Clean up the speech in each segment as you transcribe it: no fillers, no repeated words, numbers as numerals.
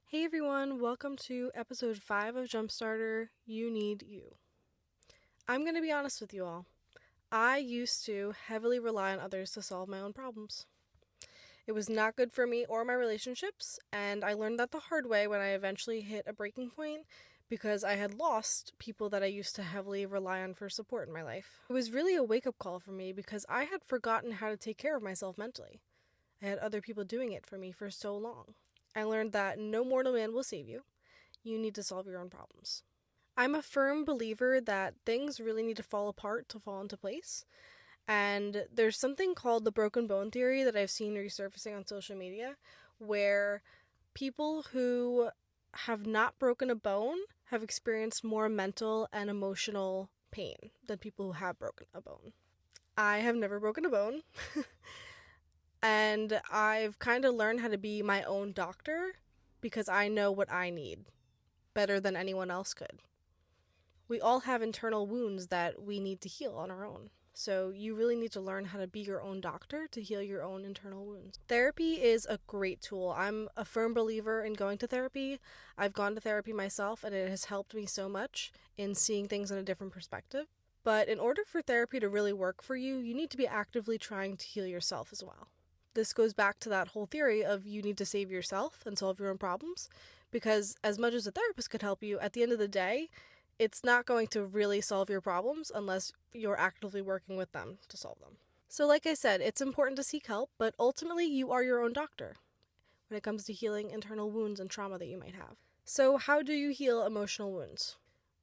Hey everyone, welcome to episode 5 of Jumpstarter, You Need You. I'm going to be honest with you all. I used to heavily rely on others to solve my own problems. It was not good for me or my relationships, and I learned that the hard way when I eventually hit a breaking point because I had lost people that I used to heavily rely on for support in my life. It was really a wake-up call for me because I had forgotten how to take care of myself mentally. I had other people doing it for me for so long. I learned that no mortal man will save you. You need to solve your own problems. I'm a firm believer that things really need to fall apart to fall into place. And there's something called the broken bone theory that I've seen resurfacing on social media, where people who have not broken a bone have experienced more mental and emotional pain than people who have broken a bone. I have never broken a bone. And I've kind of learned how to be my own doctor because I know what I need better than anyone else could. We all have internal wounds that we need to heal on our own. So you really need to learn how to be your own doctor to heal your own internal wounds. Therapy is a great tool. I'm a firm believer in going to therapy. I've gone to therapy myself and it has helped me so much in seeing things in a different perspective. But in order for therapy to really work for you, you need to be actively trying to heal yourself as well. This goes back to that whole theory of you need to save yourself and solve your own problems, because as much as a therapist could help you, at the end of the day, it's not going to really solve your problems unless you're actively working with them to solve them. So like I said, it's important to seek help, but ultimately you are your own doctor when it comes to healing internal wounds and trauma that you might have. So how do you heal emotional wounds?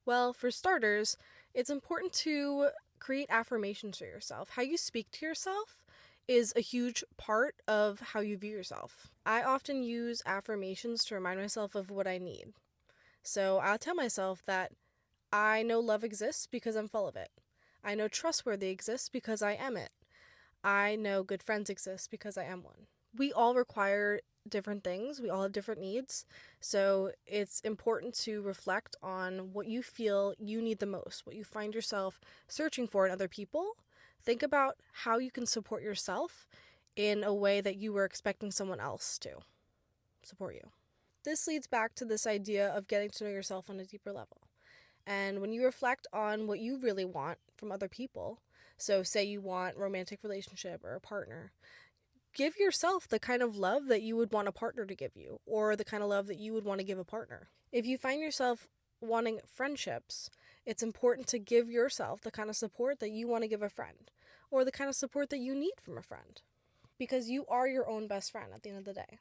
Well, for starters, it's important to create affirmations for yourself. How you speak to yourself is a huge part of how you view yourself. I often use affirmations to remind myself of what I need. So I'll tell myself that I know love exists because I'm full of it. I know trustworthy exists because I am it. I know good friends exist because I am one. We all require different things. We all have different needs. So it's important to reflect on what you feel you need the most, what you find yourself searching for in other people. Think about how you can support yourself in a way that you were expecting someone else to support you. This leads back to this idea of getting to know yourself on a deeper level. And when you reflect on what you really want from other people, so say you want a romantic relationship or a partner, give yourself the kind of love that you would want a partner to give you, or the kind of love that you would want to give a partner. If you find yourself wanting friendships, it's important to give yourself the kind of support that you want to give a friend, or the kind of support that you need from a friend, because you are your own best friend at the end of the day.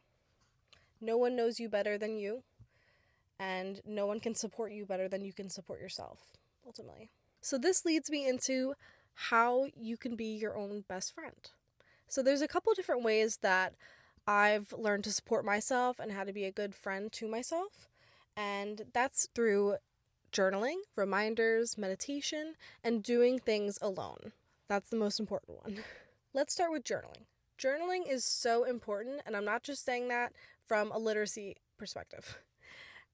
No one knows you better than you, and no one can support you better than you can support yourself, ultimately. So this leads me into how you can be your own best friend. So there's a couple different ways that I've learned to support myself and how to be a good friend to myself, and that's through journaling, reminders, meditation, and doing things alone. That's the most important one. Let's start with journaling. Journaling is so important, and I'm not just saying that from a literacy perspective.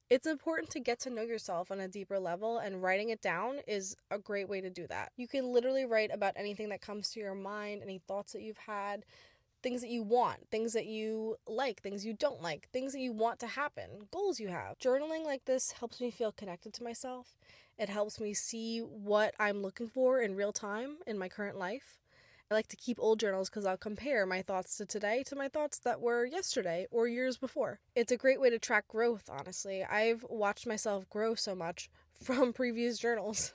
It's important to get to know yourself on a deeper level, and writing it down is a great way to do that. You can literally write about anything that comes to your mind, any thoughts that you've had, things that you want, things that you like, things you don't like, things that you want to happen, goals you have. Journaling like this helps me feel connected to myself. It helps me see what I'm looking for in real time in my current life. I like to keep old journals because I'll compare my thoughts to today to my thoughts that were yesterday or years before. It's a great way to track growth, honestly. I've watched myself grow so much from previous journals,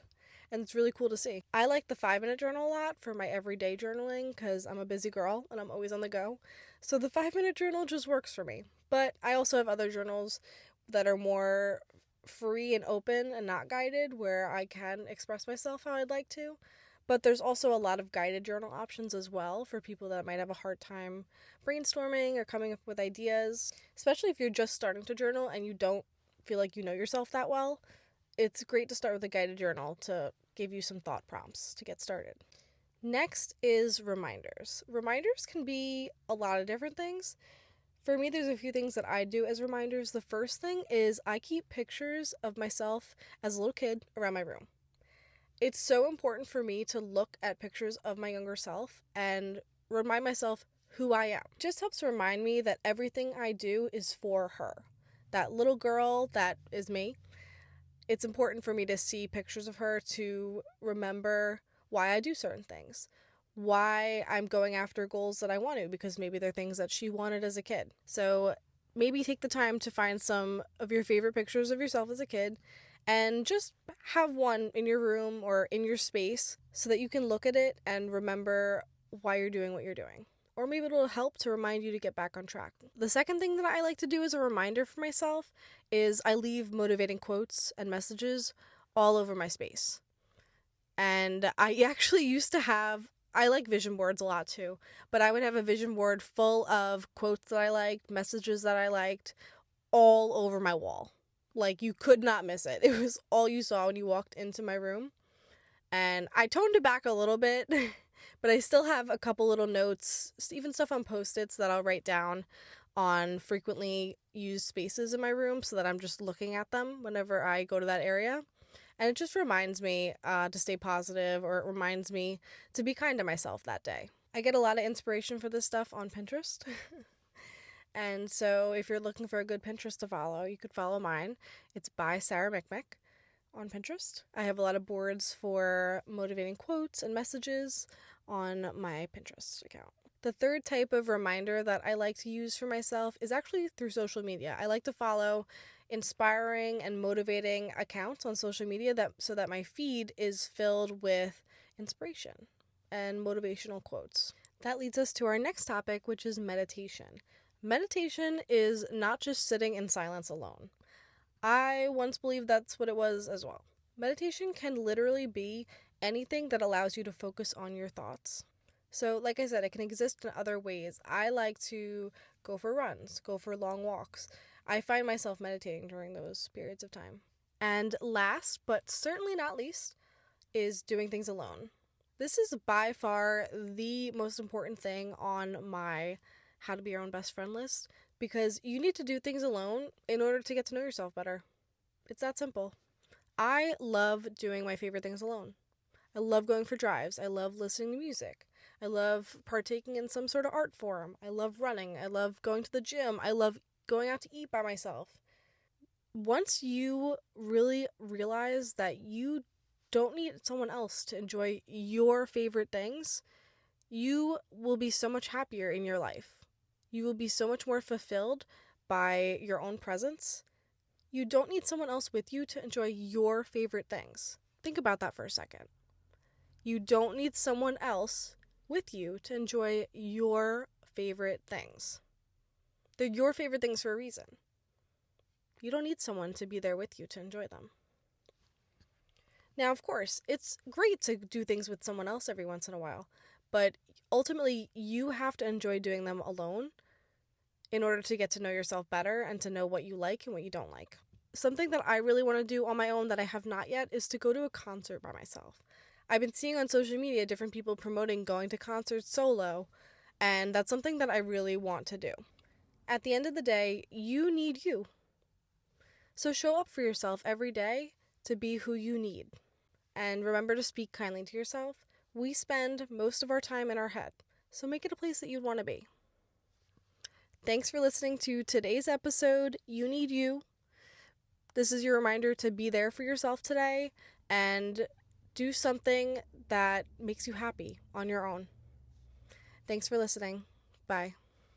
and it's really cool to see. I like the 5-minute journal a lot for my everyday journaling because I'm a busy girl and I'm always on the go. So the 5-minute journal just works for me. But I also have other journals that are more free and open and not guided, where I can express myself how I'd like to. But there's also a lot of guided journal options as well for people that might have a hard time brainstorming or coming up with ideas, especially if you're just starting to journal and you don't feel like you know yourself that well. It's great to start with a guided journal to give you some thought prompts to get started. Next is reminders. Reminders can be a lot of different things. For me, there's a few things that I do as reminders. The first thing is I keep pictures of myself as a little kid around my room. It's so important for me to look at pictures of my younger self and remind myself who I am. It just helps remind me that everything I do is for her, that little girl that is me. It's important for me to see pictures of her to remember why I do certain things, why I'm going after goals that I want to, because maybe they're things that she wanted as a kid. So maybe take the time to find some of your favorite pictures of yourself as a kid and just have one in your room or in your space so that you can look at it and remember why you're doing what you're doing. Or maybe it'll help to remind you to get back on track. The second thing that I like to do as a reminder for myself is I leave motivating quotes and messages all over my space. And I actually used to have, I like vision boards a lot too, but I would have a vision board full of quotes that I liked, messages that I liked, all over my wall. Like, you could not miss it. It was all you saw when you walked into my room. And I toned it back a little bit, but I still have a couple little notes, even stuff on Post-its that I'll write down on frequently used spaces in my room so that I'm just looking at them whenever I go to that area. And it just reminds me to stay positive, or it reminds me to be kind to myself that day. I get a lot of inspiration for this stuff on Pinterest. And so if you're looking for a good Pinterest to follow, you could follow mine. It's by Sarah Mick on Pinterest. I have a lot of boards for motivating quotes and messages on my Pinterest account. The third type of reminder that I like to use for myself is actually through social media. I like to follow inspiring and motivating accounts on social media so that my feed is filled with inspiration and motivational quotes. That leads us to our next topic, which is meditation. Meditation is not just sitting in silence alone. I once believed that's what it was as well. Meditation can literally be anything that allows you to focus on your thoughts. So, like I said, it can exist in other ways. I like to go for runs, go for long walks. I find myself meditating during those periods of time. And last, but certainly not least, is doing things alone. This is by far the most important thing on my How to Be Your Own Best Friend list, because you need to do things alone in order to get to know yourself better. It's that simple. I love doing my favorite things alone. I love going for drives. I love listening to music. I love partaking in some sort of art form. I love running. I love going to the gym. I love going out to eat by myself. Once you really realize that you don't need someone else to enjoy your favorite things, you will be so much happier in your life. You will be so much more fulfilled by your own presence. You don't need someone else with you to enjoy your favorite things. Think about that for a second. You don't need someone else with you to enjoy your favorite things. They're your favorite things for a reason. You don't need someone to be there with you to enjoy them. Now, of course, it's great to do things with someone else every once in a while, but ultimately, you have to enjoy doing them alone in order to get to know yourself better and to know what you like and what you don't like. Something that I really want to do on my own that I have not yet is to go to a concert by myself. I've been seeing on social media different people promoting going to concerts solo, and that's something that I really want to do. At the end of the day, you need you. So show up for yourself every day to be who you need. And remember to speak kindly to yourself. We spend most of our time in our head, so make it a place that you'd want to be. Thanks for listening to today's episode, You Need You. This is your reminder to be there for yourself today and do something that makes you happy on your own. Thanks for listening. Bye.